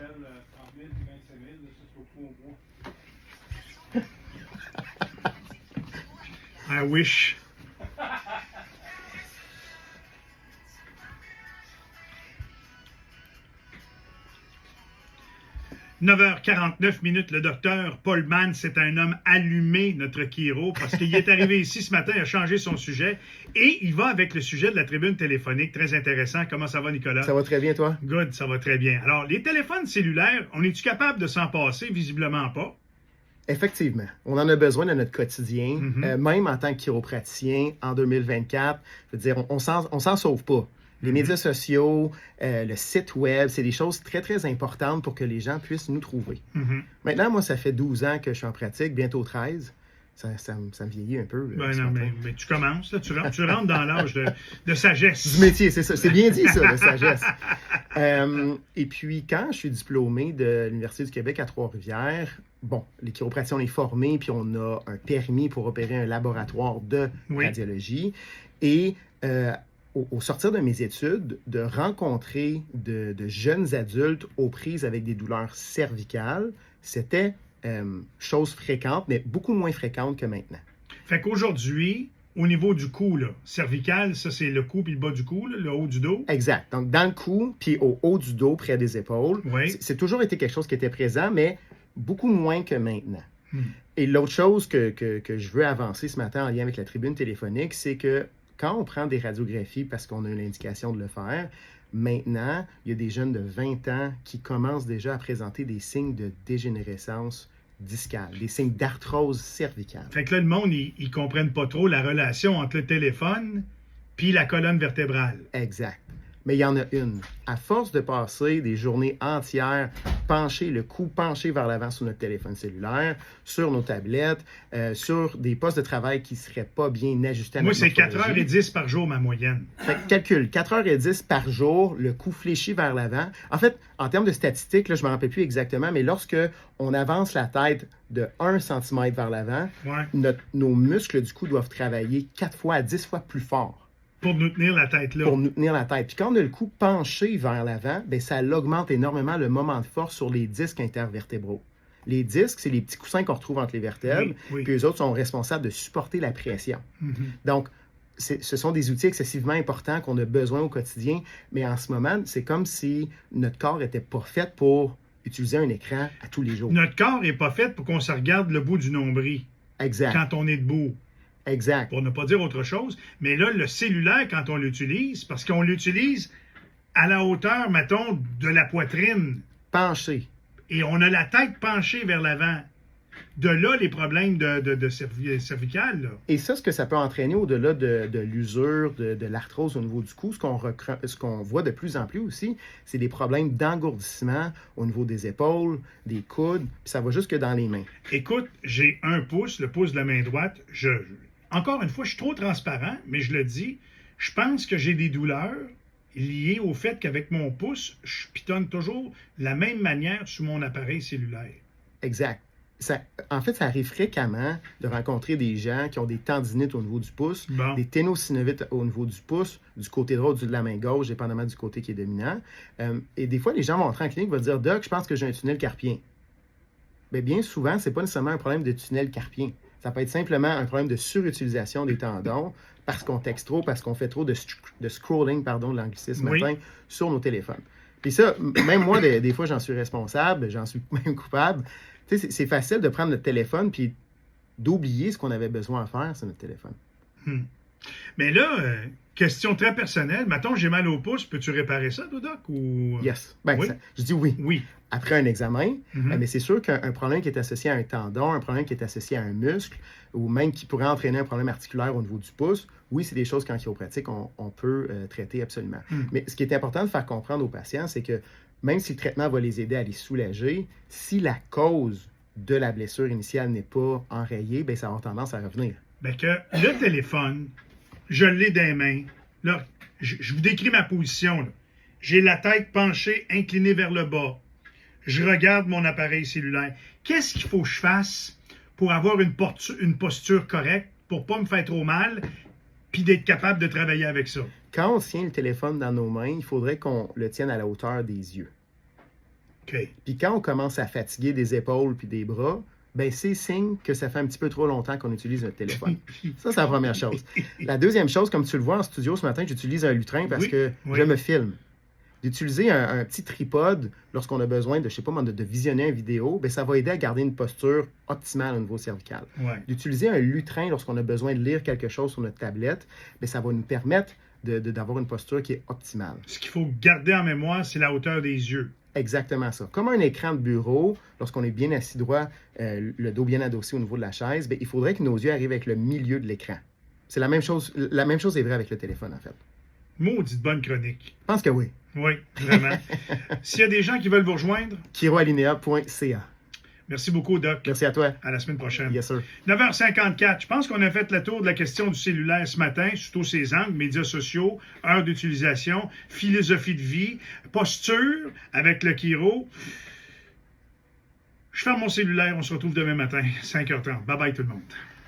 appelle 30 000 et 25 000, là, ça, c'est au coup au bois. I wish. 9h49, le docteur Paul Mann, c'est un homme allumé, notre Kiro, parce qu'il est arrivé ici ce matin, il a changé son sujet, et il va avec le sujet de la tribune téléphonique, très intéressant. Comment ça va, Nicolas? Ça va très bien, toi? Good, ça va très bien. Alors, les téléphones cellulaires, on est-tu capable de s'en passer? Visiblement pas. Effectivement. On en a besoin dans notre quotidien, même en tant que chiropraticien, en 2024. Je veux dire, on s'en sauve pas. Les médias sociaux, le site web, c'est des choses très, très importantes pour que les gens puissent nous trouver. Maintenant, moi, ça fait 12 ans que je suis en pratique, bientôt 13. Ça me vieillit un peu. Ben non, mais tu commences, là, tu rentres dans l'âge de sagesse. Du métier, c'est ça. C'est bien dit, ça, de sagesse. Et puis, quand je suis diplômé de l'Université du Québec à Trois-Rivières, bon, les chiropraticiens, on est formés, puis on a un permis pour opérer un laboratoire de radiologie. Et au sortir de mes études, de rencontrer de jeunes adultes aux prises avec des douleurs cervicales, c'était chose fréquente, mais beaucoup moins fréquente que maintenant. Fait qu'aujourd'hui, au niveau du cou, là, cervical, ça c'est le cou puis le bas du cou, là, le haut du dos. Exact. Donc, dans le cou, puis au haut du dos, près des épaules, c'est toujours été quelque chose qui était présent, mais beaucoup moins que maintenant. Et l'autre chose que je veux avancer ce matin en lien avec la tribune téléphonique, c'est que quand on prend des radiographies parce qu'on a une indication de le faire, maintenant, il y a des jeunes de 20 ans qui commencent déjà à présenter des signes de dégénérescence discale, des signes d'arthrose cervicale. Fait que là, le monde, ils comprennent pas trop la relation entre le téléphone puis la colonne vertébrale. Exact. Mais il y en a une. À force de passer des journées entières penché, le cou penché vers l'avant sur notre téléphone cellulaire, sur nos tablettes, sur des postes de travail qui ne seraient pas bien ajustés à Moi, notre c'est morphologie. 4h10 par jour, ma moyenne. Fait que calcul, 4h10 par jour, le cou fléchi vers l'avant. En fait, en termes de statistiques, là, je ne me rappelle plus exactement, mais lorsque on avance la tête de 1 cm vers l'avant, nos muscles du cou doivent travailler 4 fois à 10 fois plus fort. Pour nous tenir la tête là. Pour nous tenir la tête. Puis quand on a le cou penché vers l'avant, bien, ça augmente énormément le moment de force sur les disques intervertébraux. Les disques, c'est les petits coussins qu'on retrouve entre les vertèbres, puis eux autres sont responsables de supporter la pression. Donc, ce sont des outils excessivement importants qu'on a besoin au quotidien, mais en ce moment, c'est comme si notre corps n'était pas fait pour utiliser un écran à tous les jours. Notre corps n'est pas fait pour qu'on se regarde le bout du nombril. Exact. Quand on est debout. Exact. Pour ne pas dire autre chose. Mais là, le cellulaire, quand on l'utilise, parce qu'on l'utilise à la hauteur, mettons, de la poitrine. Penché. Et on a la tête penchée vers l'avant. De là, les problèmes de cervicales. Là. Et ça, ce que ça peut entraîner au-delà de l'usure, de l'arthrose au niveau du cou, ce qu'on voit de plus en plus aussi, c'est des problèmes d'engourdissement au niveau des épaules, des coudes, puis ça va jusque dans les mains. Écoute, j'ai un pouce, le pouce de la main droite. Encore une fois, je suis trop transparent, mais je le dis, je pense que j'ai des douleurs liées au fait qu'avec mon pouce, je pitonne toujours de la même manière sur mon appareil cellulaire. Exact. En fait, ça arrive fréquemment de rencontrer des gens qui ont des tendinites au niveau du pouce, des ténosynovites au niveau du pouce, du côté droit ou de la main gauche, dépendamment du côté qui est dominant. Et des fois, les gens vont entrer en clinique et vont dire « Doc, je pense que j'ai un tunnel carpien. » Bien souvent, ce n'est pas nécessairement un problème de tunnel carpien. Ça peut être simplement un problème de surutilisation des tendons parce qu'on texte trop, parce qu'on fait trop de scrolling, de l'anglicisme matin, sur nos téléphones. Puis ça, même moi, des fois, j'en suis responsable, j'en suis même coupable. Tu sais, c'est facile de prendre notre téléphone puis d'oublier ce qu'on avait besoin à faire sur notre téléphone. Mais là, question très personnelle, mettons, j'ai mal au pouce, peux-tu réparer ça, Doc? Ou... Yes. Je dis oui. Oui. Après un examen, mais c'est sûr qu'un problème qui est associé à un tendon, un problème qui est associé à un muscle, ou même qui pourrait entraîner un problème articulaire au niveau du pouce, oui, c'est des choses qu'en chiropratique, on peut traiter absolument. Mais ce qui est important de faire comprendre aux patients, c'est que même si le traitement va les aider à les soulager, si la cause de la blessure initiale n'est pas enrayée, bien, ça va avoir tendance à revenir. Bien que le téléphone, je l'ai dans les mains. Là, je vous décris ma position. Là. J'ai la tête penchée, inclinée vers le bas. Je regarde mon appareil cellulaire. Qu'est-ce qu'il faut que je fasse pour avoir une posture correcte, pour ne pas me faire trop mal, puis d'être capable de travailler avec ça? Quand on tient le téléphone dans nos mains, il faudrait qu'on le tienne à la hauteur des yeux. OK. Puis quand on commence à fatiguer des épaules puis des bras, ben c'est signe que ça fait un petit peu trop longtemps qu'on utilise notre téléphone. Ça, c'est la première chose. La deuxième chose, comme tu le vois en studio ce matin, j'utilise un lutrin parce que je me filme. D'utiliser un petit tripode lorsqu'on a besoin de, je sais pas, de visionner une vidéo, ben ça va aider à garder une posture optimale au niveau cervical. Ouais. D'utiliser un lutrin lorsqu'on a besoin de lire quelque chose sur notre tablette, ben ça va nous permettre d'avoir une posture qui est optimale. Ce qu'il faut garder en mémoire, c'est la hauteur des yeux. Exactement ça. Comme un écran de bureau, lorsqu'on est bien assis droit, le dos bien adossé au niveau de la chaise, bien, il faudrait que nos yeux arrivent avec le milieu de l'écran. C'est la même chose. La même chose est vraie avec le téléphone, en fait. Maudite bonne chronique. Je pense que oui. Oui, vraiment. S'il y a des gens qui veulent vous rejoindre, kiroalinea.ca. Merci beaucoup, Doc. Merci à toi. À la semaine prochaine. Yes, sir. 9h54. Je pense qu'on a fait le tour de la question du cellulaire ce matin, surtout ses angles, médias sociaux, heures d'utilisation, philosophie de vie, posture avec le Kiro. Je ferme mon cellulaire. On se retrouve demain matin, 5h30. Bye bye tout le monde.